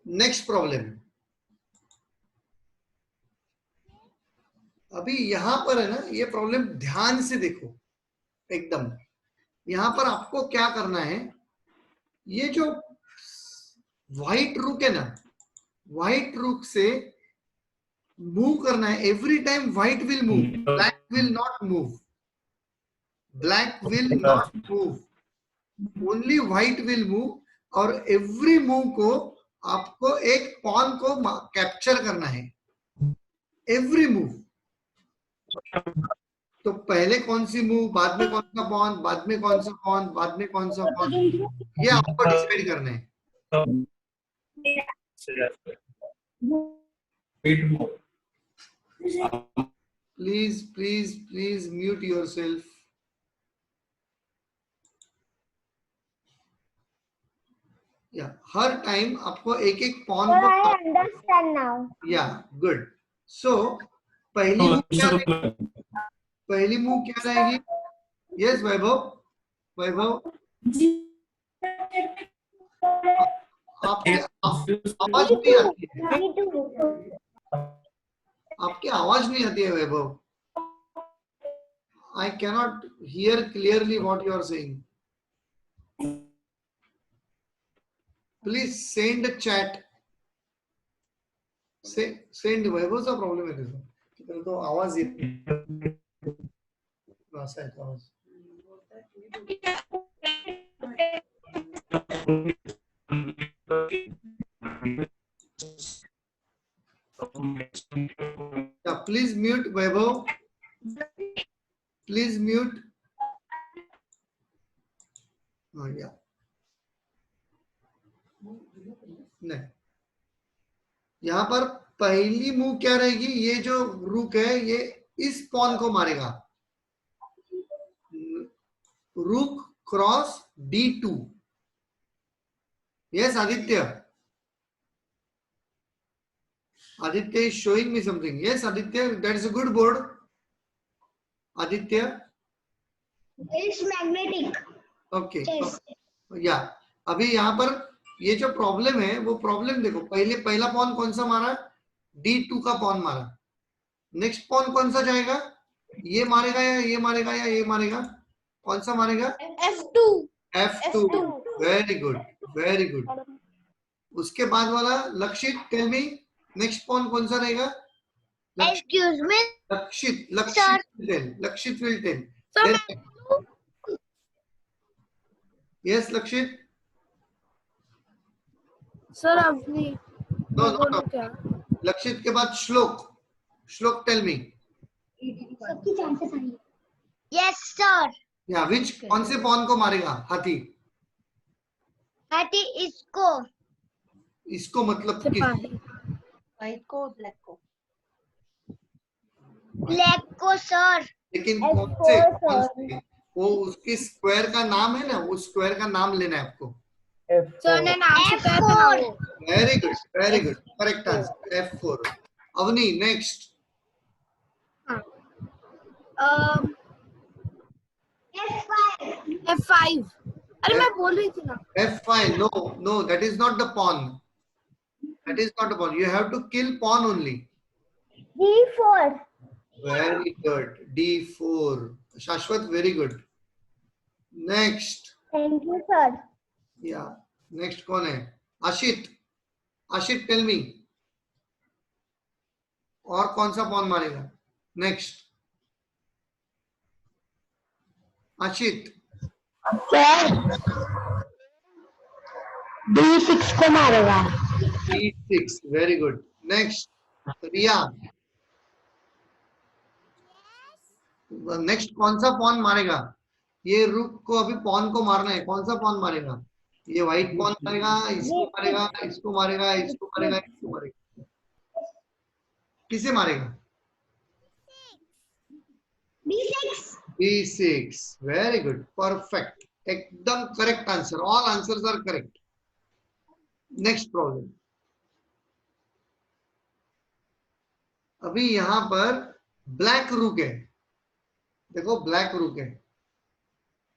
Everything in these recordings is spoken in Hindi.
नेक्स्ट प्रॉब्लम, अभी यहां पर है ना, ये प्रॉब्लम ध्यान से देखो एकदम। यहां पर आपको क्या करना है, ये जो व्हाइट रुक है ना, व्हाइट रुक से मूव करना है। Every time white will move, black will not move, black will not move, only white will move. और एवरी मूव को आपको एक पॉन को कैप्चर करना है, एवरी मूव। तो पहले कौन सी मूव, बाद में कौन सा पॉन, बाद में कौन सा पॉन, बाद में कौन सा पॉन, ये आपको डिसाइड करना है। Please please please mute yourself. या हर टाइम आपको एक एक पॉन Sir, को, I understand now. या गुड। सो पहली मूव क्या रहेगी, पहली मूव क्या रहेगी? यस वैभव, वैभव आपकी आवाज नहीं आती है, Me too. आपकी आवाज नहीं आती है वैभव। I cannot hear clearly what you are saying. Please send a chat. Send वैभवचा प्रॉब्लेम आहे त्याचा, तो आवाज येत असा आहे तो आवाज। Please mute Vaibhav, please mute. या नहीं, यहाँ पर पहली मूव क्या रहेगी, ये जो रुक है ये इस पॉन को मारेगा, रुक cross D2। Yes Aditya, Aditya is showing me something. Yes, Aditya, that is a good board. Aditya. It's magnetic. Okay. Yes. या अभी यहाँ पर ये जो प्रॉब्लम है वो प्रॉब्लम देखो, पहला पॉन कौन सा मारा, D2 का पॉन मारा। नेक्स्ट पॉन कौन सा जाएगा, ये मारेगा या ये मारेगा या ये मारेगा, कौन सा मारेगा? F2. F2। Very good, very good. उसके बाद वाला लक्षित, टेल मी नेक्स्ट पॉन कौन सा रहेगा? Excuse me. लक्षित विल टेल। यस लक्षित। सर अभी नो क्या? लक्षित के बाद श्लोक, श्लोक टेल मी। सबकी चांसेस आई। Yes sir. या विच, कौन से पॉन को मारेगा हाथी? हाथी इसको। इसको मतलब किस? व्हाइट को, ब्लैक को। ब्लैक को सर। लेकिन कौन से? वो उसके स्क्वायर का नाम है ना, वो स्क्वायर का नाम लेना है आपको। सर ने नाम से कहा था ना वो। Very good, very good, correct answer F4। Avni next. F5। अरे मैं बोल रही थी ना। F5, no, that is not the pawn. That is not a pawn. You have to kill pawn only. D4. Very good. D4. Shashwat, very good. Next. Thank you sir. Yeah. Next कौन है? आशित। आशित टेल मी, और कौन सा पॉन मारेगा नेक्स्ट? आशित। D6 को मारेगा। D6, very good. नेक्स्ट रिया। नेक्स्ट कौन सा पॉन मारेगा? ये रुक को अभी पॉन को मारना है, कौन सा पॉन मारेगा? ये व्हाइट पॉन मारेगा, इसको मारेगा, इसको मारेगा, इसको मारेगा, इसको मारेगा, किसे मारेगा? D6. D6, very good, perfect, एकदम correct answer, all answers are correct. Next problem, अभी यहां पर ब्लैक रुक है, देखो ब्लैक रुक है,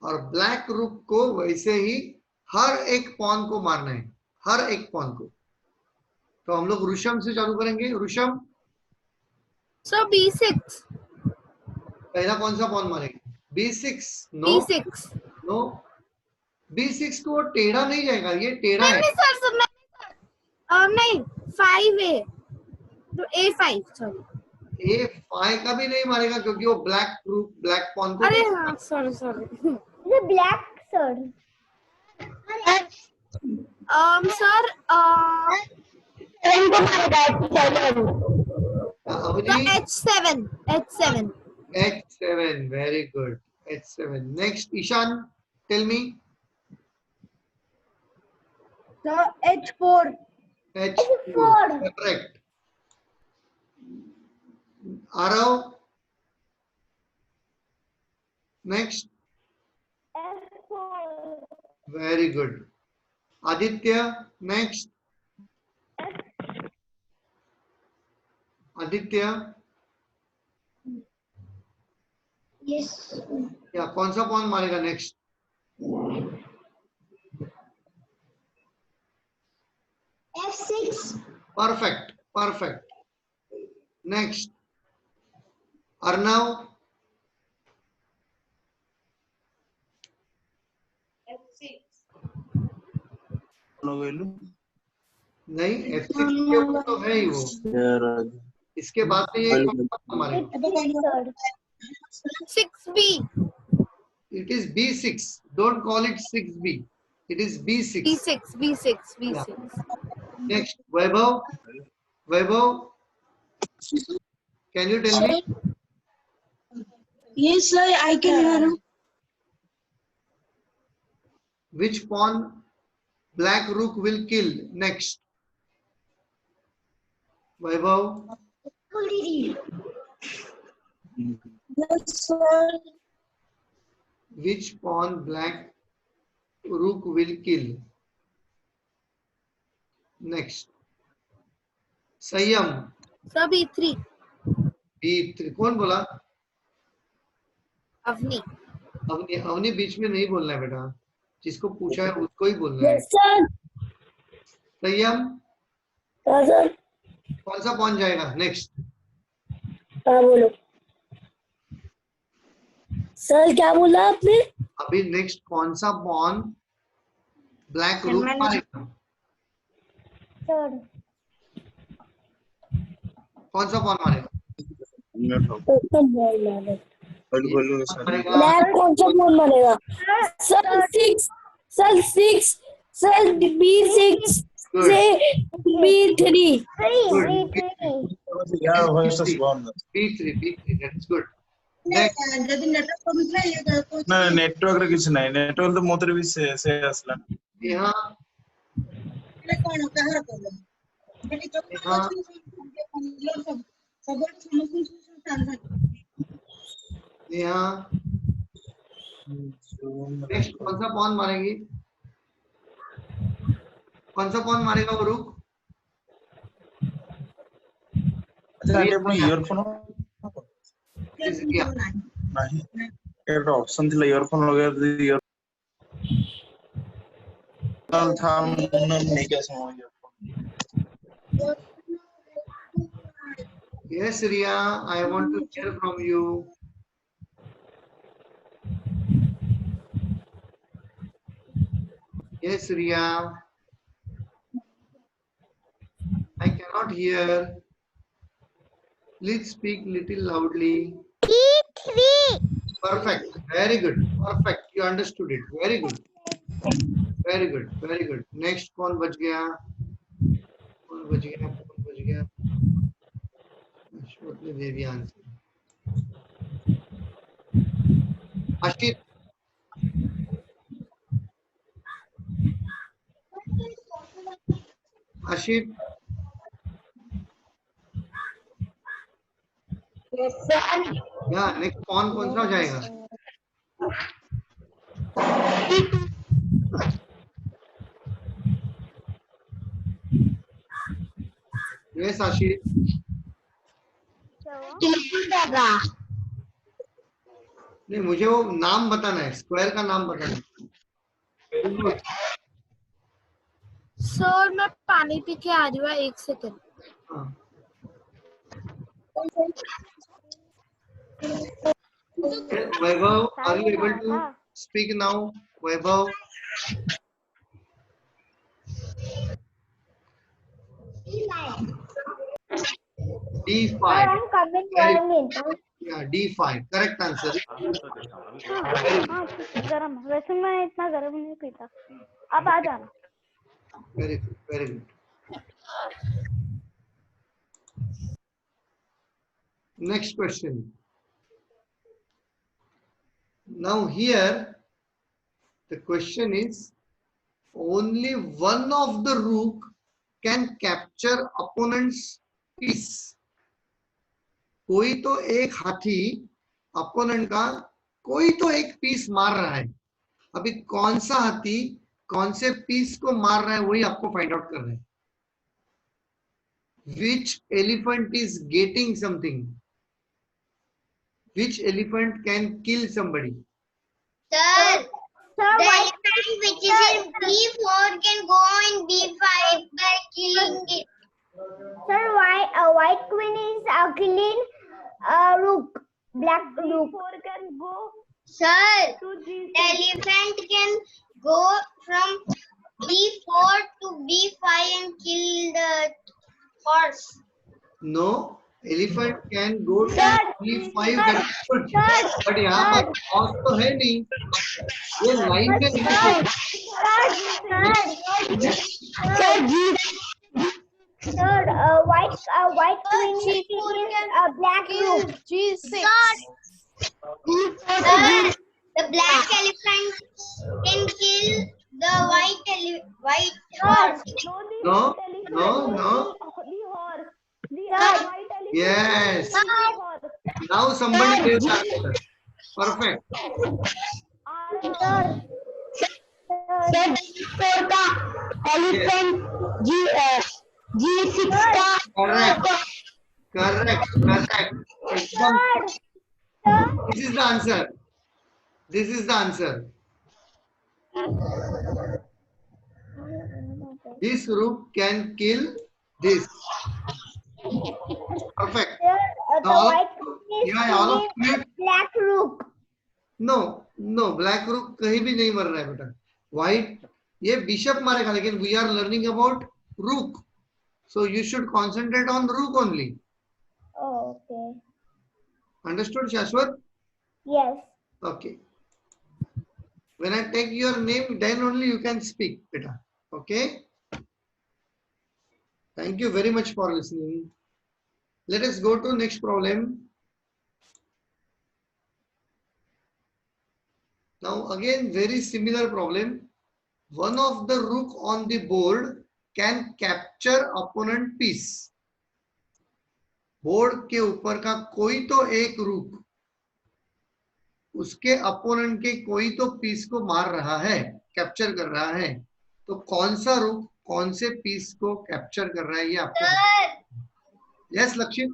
और ब्लैक रुक को वैसे ही हर एक पॉन को मारना है, हर एक पॉन को। तो हम लोग रुशम से चालू करेंगे। रुशम सर B6 पहला कौन सा पॉन मारेंगे? B6 no B6 no, B6 को टेढ़ा नहीं जाएगा, ये टेढ़ा है। नहीं सर नहीं 5A तो A5 सॉरी। A5 का भी नहीं मारेगा क्योंकि वो ब्लैक पॉन को अरे हाँ sorry The black sir. Sir Avni H7 H7 very good, H7 next Ishan tell me sir H4 H4 correct. Arav next F4. very good. Aditya next. Aditya Yes. या कौन सा पॉन मारेगा next? F6. Perfect next Arnav नहीं F6 के ऊपर तो है ही वो, इसके बाद में ये कौन सा पॉन मारेगा? 6B It is B6, don't call it 6B, it is B6. B6 Next Vaibhav can you tell me Yes sir I can hear him. which pawn black rook will kill next? Vaibhav Yes sir which pawn black rook will kill next? संयम सर B3 B3 कौन बोला? अवनी अवनी बीच में नहीं बोलना है बेटा, जिसको पूछा है उसको ही बोलना है। Sir. संयम Sir. कौन सा पॉन जाएगा नेक्स्ट? हाँ बोलो सर, क्या बोला आपने? अभी नेक्स्ट कौन सा पॉन ब्लैक रूक मारेगा? सर कौन सा पॉन मारेगा? ब्लैक कौन सा पॉन मारेगा? सर 6 सर 6 सर B6 से B3 B3 that's good. Next ना नेटवर्क रे किछ नाही, नेटवर्क तो मोतर भी से असला यहाँ यहाँ नेक्स्ट कौन सा पॉन मारेगी? कौन सा पॉन मारेगा वो रुक? अच्छा ये अपना ईयरफोन नहीं एक ऑप्शन थी ईयरफोन लगा दी ईयर था नहीं क्या समझ earphone. Yes Riya, I want to hear from you. Yes Riya, I cannot hear. Please speak little loudly. B3 Perfect. Very good. Perfect. You understood it. Very good. Very good. Very good. Next कौन बच गया? कौन बच गया? कौन बच गया? अश्वत ने दे दिया आंसर। अशित अशित या नेक्स्ट कौन सा जाएगा? यस आशीष नहीं, मुझे वो नाम बताना है, स्क्वायर का नाम बताना है। सर मैं पानी पी के आ रही हूँ, 1 सेकंड। हाँ. Vaibhav, are you able to speak now? Vaibhav. D5. I'm coming Very 1 minute. Yeah, D5. Correct answer. हाँ गरम, वैसे मैं इतना गरम नहीं पीता, अब आ जाना। Very good. Very good. Next question. Now here, the question is, only one of the rook can capture opponent's piece. कोई तो एक हाथी अपोनेंट का कोई तो एक पीस मार रहा है। अभी कौन सा हाथी कौन से पीस को मार रहा है वही आपको फाइंड आउट करना है। Which elephant is getting something? Which elephant can kill somebody? Sir, Sir, the why? elephant which is in D4 can go in D5 by killing it. Sir, why white queen is killing rook? Black rook. D4 can go Sir, to the elephant can go from D4 to B5 and kill the horse. No, elephant can go to Sir, D5. That is good. Sir, But यहाँ पर horse तो है नहीं। ये लाइन पे नहीं है। Third, white queen is killing black rook. Sir, the black elephant can kill the white horse. No, no, no. Yes. Now somebody gave the answer. Perfect. Elephant G6 का Correct. Correct. Correct. एकदम. This is the answer. This is the answer. This rook can kill this. Perfect. the Now, white queen is yeah, all of killing you. black rook. No, no, black rook कहीं भी नहीं मर रहा है बेटा. White ये bishop मारेगा लेकिन we are learning about rook. So you should concentrate on rook only. Oh, okay. Understood, Shashwat? Yes. Okay. When I take your name, then only you can speak, beta. Okay? Thank you very much for listening. Let us go to next problem. Now again, very similar problem. One of the rook on the board can capture opponent piece. Board के ऊपर का कोई तो एक रूक उसके अपोनेंट के कोई तो पीस को मार रहा है, कैप्चर कर रहा है। तो कौन सा रूक कौन से पीस को कैप्चर कर रहा है ये आपको। Sir, यस लक्ष्य।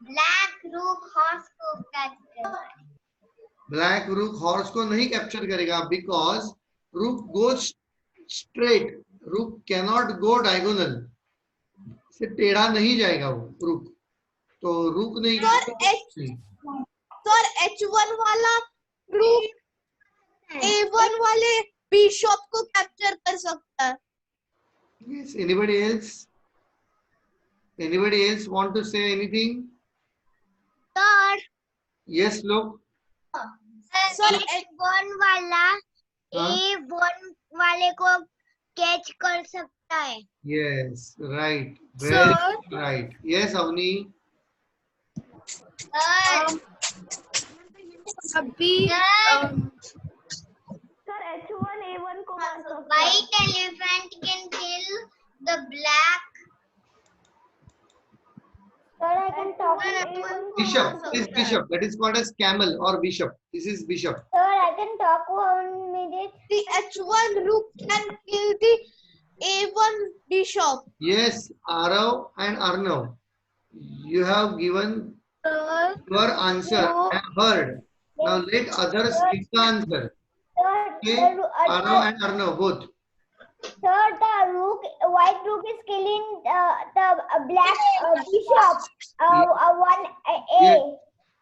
black rook horse को capture. ब्लैक रूक हॉर्स को नहीं कैप्चर करेगा बिकॉज रूक गोज स्ट्रेट, रूक कैनॉट गो डायगोनल, से टेढ़ा नहीं जाएगा वो रूक, तो रूक नहीं। सर H1 वाला रूक A1 वाले बिशप को कैप्चर कर सकता है। Yes, anybody else? Anybody else want to say anything? Sir, Yes, look. sir, H1 वाला हाँ? A1 वाले को कैच कर सकता है। Yes, right. Very Sir? right. Yes, Avni. Sir, अभी sir, Sir, H1 A1 को मार सकता है। white elephant can kill the black. Sir, I can talk to A1 को Bishop. मार This is सकता है। bishop. That is called as camel or bishop. This is bishop. Sir, I can talk 1 minute. the H1 rook can kill the A1 bishop. Yes, Arav and Arnav. You have given sir your answer. I have heard. Now let others give the answer. Sir, Okay, Arav and Arnav both. Sir, the white rook is killing the black bishop. One A.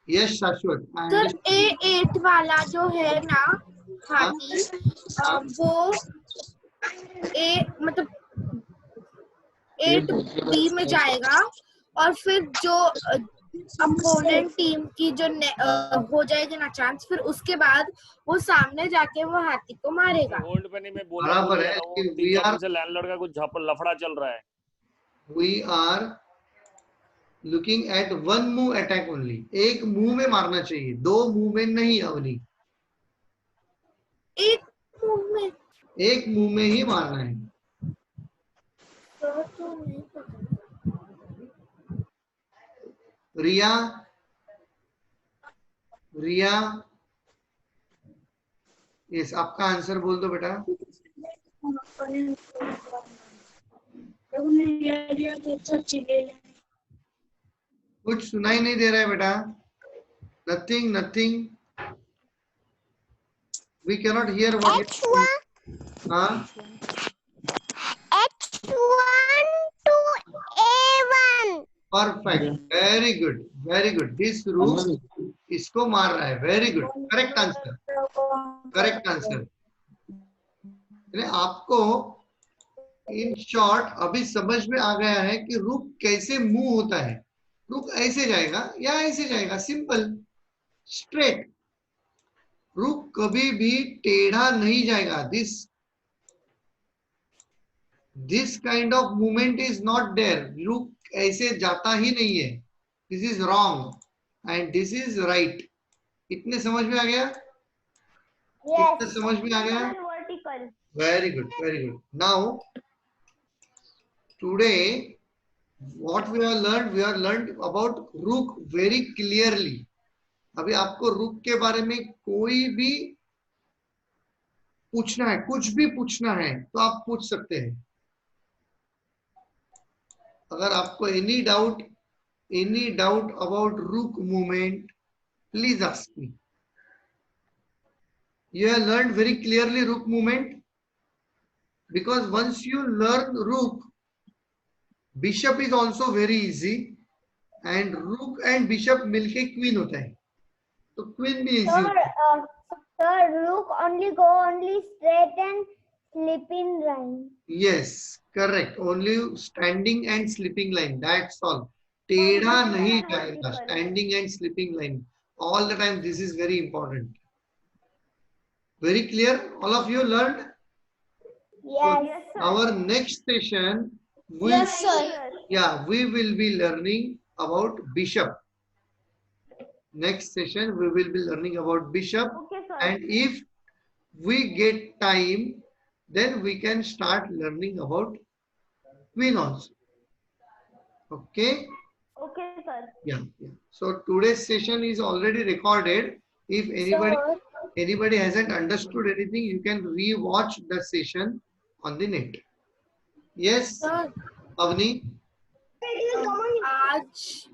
Yes, Shashwat. I sir understand. A8 वाला जो है ना हाथी वो मतलब 8B में जाएगा और फिर जो अपोनेंट टीम की जो हो जाएगी ना चांस, फिर उसके बाद वो सामने जाके वो हाथी को मारेगा। होल्ड पे नहीं, मैं बोल बराबर है रहा हूँ कि 3 दिन से लैंडलॉर्ड का कुछ लफड़ा चल रहा है। we are looking at one move attack only. एक मुंह में मारना चाहिए, 2 मुंह में नहीं अवनी, एक मूव में एक मुंह में ही मारना है। तो नहीं पता। रिया, रिया, यस, आपका आंसर बोल दो बेटा। कुछ सुनाई नहीं दे रहा है बेटा। Nothing, nothing, we cannot hear what. हाँ, H1 to A1. Perfect, very good, very good. This rook इसको मार रहा है, very good, correct answer, correct answer. आपको इन शॉर्ट अभी समझ में आ गया है कि रुक कैसे मूव होता है। रुक ऐसे जाएगा या ऐसे जाएगा, सिंपल, स्ट्रेट। रुक कभी भी टेढ़ा नहीं जाएगा। This kind of movement is not there. रुक ऐसे जाता ही नहीं है। This is wrong and this is right. इतने समझ में आ गया? Yes. इतने समझ में आ गया? Vertical. Very good, very good. Now, today, what we have learned about rook very clearly. अभी आपको रुक के बारे में कोई भी पूछना है, कुछ भी पूछना है तो आप पूछ सकते हैं। अगर आपको एनी डाउट अबाउट रुक movement, please ask me. You have learned very clearly rook movement, because once you learn rook, bishop is also very easy, and rook and bishop मिलके queen होता है, तो queen भी easy होता है। Sir, rook only straight and sleeping line. Yes, correct. Only standing and sleeping line. That's all. टेढ़ा नहीं जाएगा, standing and sleeping line. All the time, this is very important. Very clear? All of you learned? Yes. So our next session, Yes, sir. we will be learning about bishop. Next session, we will be learning about bishop. Okay, sir. And if we get time, then we can start learning about queen also. Okay? Okay, sir. Yeah. So today's session is already recorded. If anybody hasn't understood anything, you can re-watch the session on the net. Yes, Sir, Avni? आज